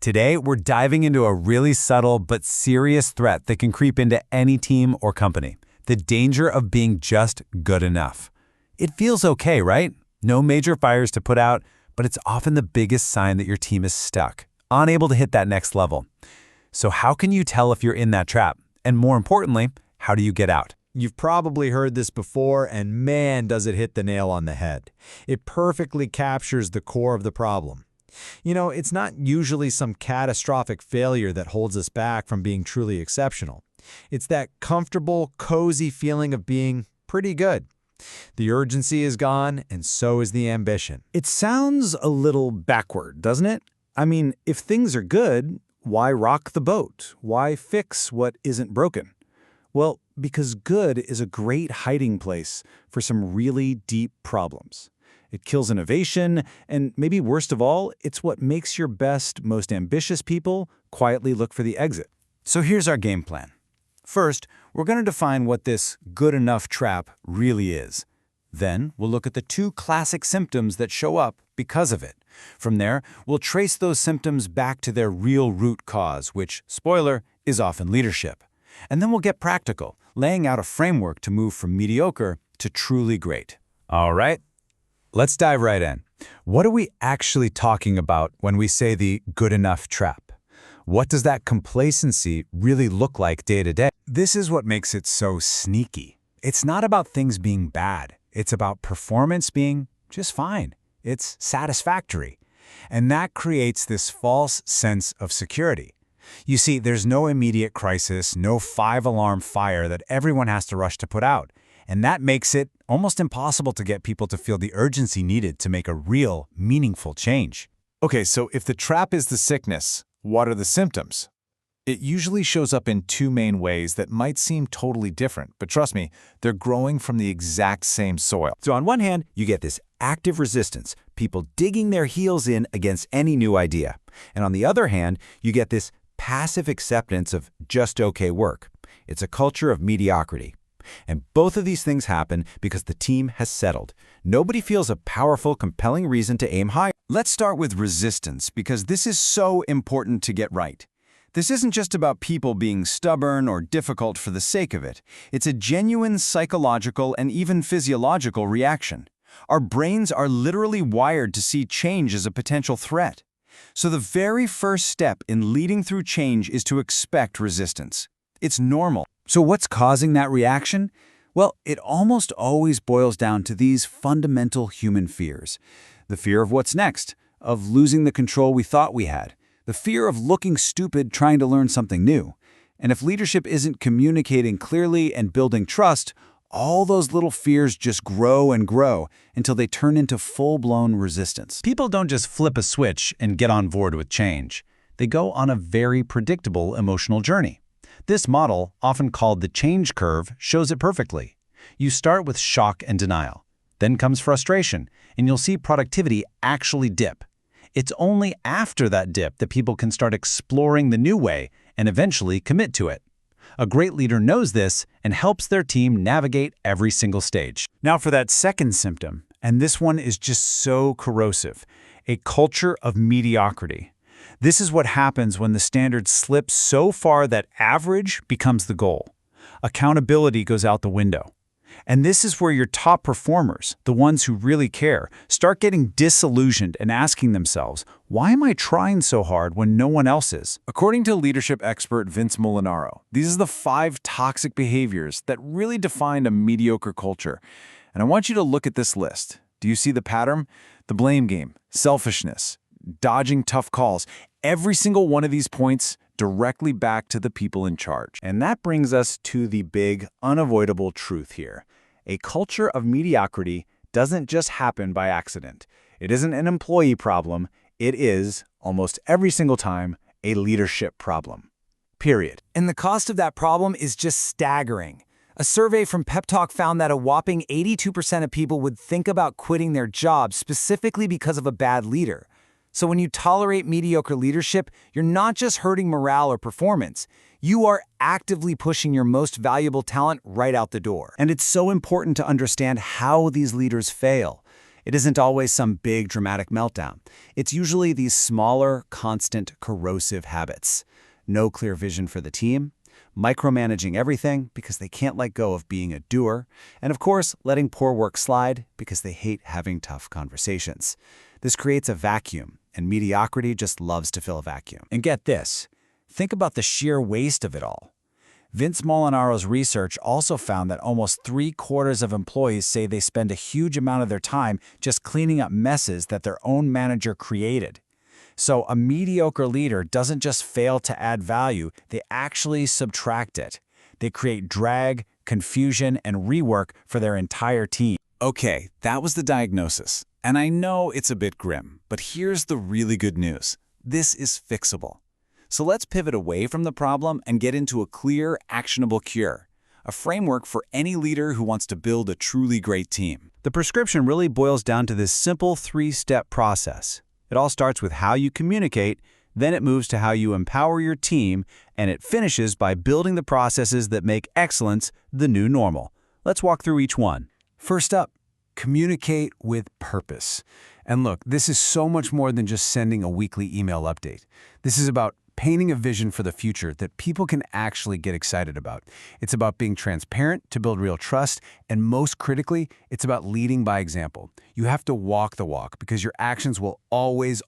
Today, we're diving into a really subtle but serious threat that can creep into any team or company: the danger of being just good enough. It feels okay, right? No major fires to put out, but it's often the biggest sign that your team is stuck, unable to hit that next level. So how can you tell if you're in that trap? And more importantly, how do you get out? You've probably heard this before, and man, does it hit the nail on the head. It perfectly captures the core of the problem. It's not usually some catastrophic failure that holds us back from being truly exceptional. It's that comfortable, cozy feeling of being pretty good. The urgency is gone, and so is the ambition. It sounds a little backward, doesn't it? I mean, if things are good, why rock the boat? Why fix what isn't broken? Well, because good is a great hiding place for some really deep problems. It kills innovation, and maybe worst of all, it's what makes your best, most ambitious people quietly look for the exit. So here's our game plan. First, we're going to define what this good enough trap really is. Then, we'll look at the two classic symptoms that show up because of it. From there, we'll trace those symptoms back to their real root cause, which, spoiler, is often leadership. And then we'll get practical, laying out a framework to move from mediocre to truly great. All right, let's dive right in. What are we actually talking about when we say the good enough trap? What does that complacency really look like day to day? This is what makes it so sneaky. It's not about things being bad. It's about performance being just fine. It's satisfactory. And that creates this false sense of security. You see, there's no immediate crisis, no five-alarm fire that everyone has to rush to put out. And that makes it almost impossible to get people to feel the urgency needed to make a real, meaningful change. Okay, so if the trap is the sickness, what are the symptoms? It usually shows up in two main ways that might seem totally different, but trust me, they're growing from the exact same soil. So on one hand, you get this active resistance, people digging their heels in against any new idea. And on the other hand, you get this passive acceptance of just okay work. It's a culture of mediocrity. And both of these things happen because the team has settled. Nobody feels a powerful, compelling reason to aim higher. Let's start with resistance, because this is so important to get right. This isn't just about people being stubborn or difficult for the sake of it. It's a genuine psychological and even physiological reaction. Our brains are literally wired to see change as a potential threat. So the very first step in leading through change is to expect resistance. It's normal. So what's causing that reaction? Well, it almost always boils down to these fundamental human fears. The fear of what's next, of losing the control we thought we had, the fear of looking stupid trying to learn something new. And if leadership isn't communicating clearly and building trust, all those little fears just grow and grow until they turn into full-blown resistance. People don't just flip a switch and get on board with change. They go on a very predictable emotional journey. This model, often called the change curve, shows it perfectly. You start with shock and denial. Then comes frustration, and you'll see productivity actually dip. It's only after that dip that people can start exploring the new way and eventually commit to it. A great leader knows this and helps their team navigate every single stage. Now for that second symptom, and this one is just so corrosive, a culture of mediocrity. This is what happens when the standard slips so far that average becomes the goal. Accountability goes out the window. And this is where your top performers, the ones who really care, start getting disillusioned and asking themselves, why am I trying so hard when no one else is? According to leadership expert Vince Molinaro, these are the 5 toxic behaviors that really define a mediocre culture. And I want you to look at this list. Do you see the pattern? The blame game, selfishness, dodging tough calls. Every single one of these points directly back to the people in charge. And that brings us to the big, unavoidable truth here. A culture of mediocrity doesn't just happen by accident. It isn't an employee problem. It is, almost every single time, a leadership problem. Period. And the cost of that problem is just staggering. A survey from Pep Talk found that a whopping 82% of people would think about quitting their job specifically because of a bad leader. So when you tolerate mediocre leadership, you're not just hurting morale or performance. You are actively pushing your most valuable talent right out the door. And it's so important to understand how these leaders fail. It isn't always some big dramatic meltdown. It's usually these smaller, constant, corrosive habits. No clear vision for the team, micromanaging everything because they can't let go of being a doer, and of course, letting poor work slide because they hate having tough conversations. This creates a vacuum, and mediocrity just loves to fill a vacuum. And get this, think about the sheer waste of it all. Vince Molinaro's research also found that almost 3/4 of employees say they spend a huge amount of their time just cleaning up messes that their own manager created. So a mediocre leader doesn't just fail to add value, they actually subtract it. They create drag, confusion, and rework for their entire team. Okay, that was the diagnosis. And I know it's a bit grim, but here's the really good news. This is fixable. So let's pivot away from the problem and get into a clear, actionable cure, a framework for any leader who wants to build a truly great team. The prescription really boils down to this simple 3-step process. It all starts with how you communicate, then it moves to how you empower your team, and it finishes by building the processes that make excellence the new normal. Let's walk through each one. First up, communicate with purpose. And look, this is so much more than just sending a weekly email update. This is about painting a vision for the future that people can actually get excited about. It's about being transparent to build real trust, and most critically, it's about leading by example. You have to walk the walk because your actions will always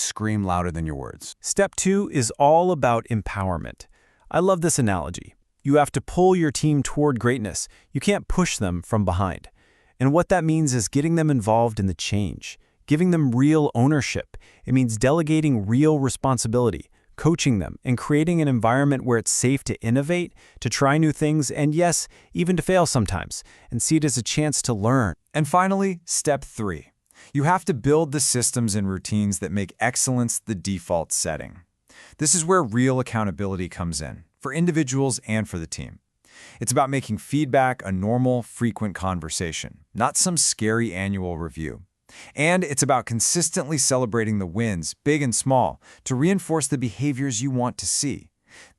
scream louder than your words. Step 2 is all about empowerment. I love this analogy. You have to pull your team toward greatness. You can't push them from behind. And what that means is getting them involved in the change, giving them real ownership. It means delegating real responsibility, coaching them, and creating an environment where it's safe to innovate, to try new things, and yes, even to fail sometimes, and see it as a chance to learn. And finally, step 3. You have to build the systems and routines that make excellence the default setting. This is where real accountability comes in, for individuals and for the team. It's about making feedback a normal, frequent conversation, not some scary annual review. And it's about consistently celebrating the wins, big and small, to reinforce the behaviors you want to see.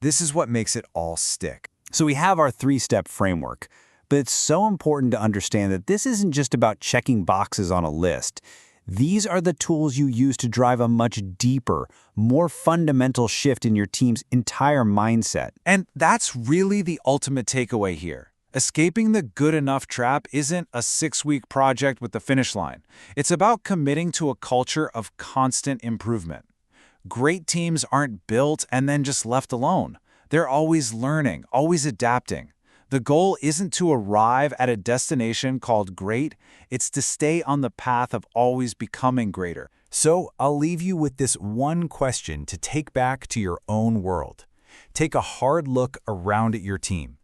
This is what makes it all stick. So we have our 3-step framework, but it's so important to understand that this isn't just about checking boxes on a list. These are the tools you use to drive a much deeper, more fundamental shift in your team's entire mindset. And that's really the ultimate takeaway here. Escaping the good enough trap isn't a 6-week project with the finish line. It's about committing to a culture of constant improvement. Great teams aren't built and then just left alone. They're always learning, always adapting. The goal isn't to arrive at a destination called great, it's to stay on the path of always becoming greater. So I'll leave you with this one question to take back to your own world. Take a hard look around at your team.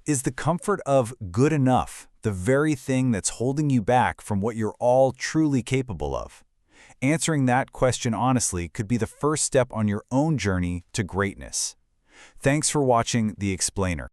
Is the comfort of good enough the very thing that's holding you back from what you're all truly capable of? Answering that question honestly could be the first step on your own journey to greatness. Thanks for watching The Explainer.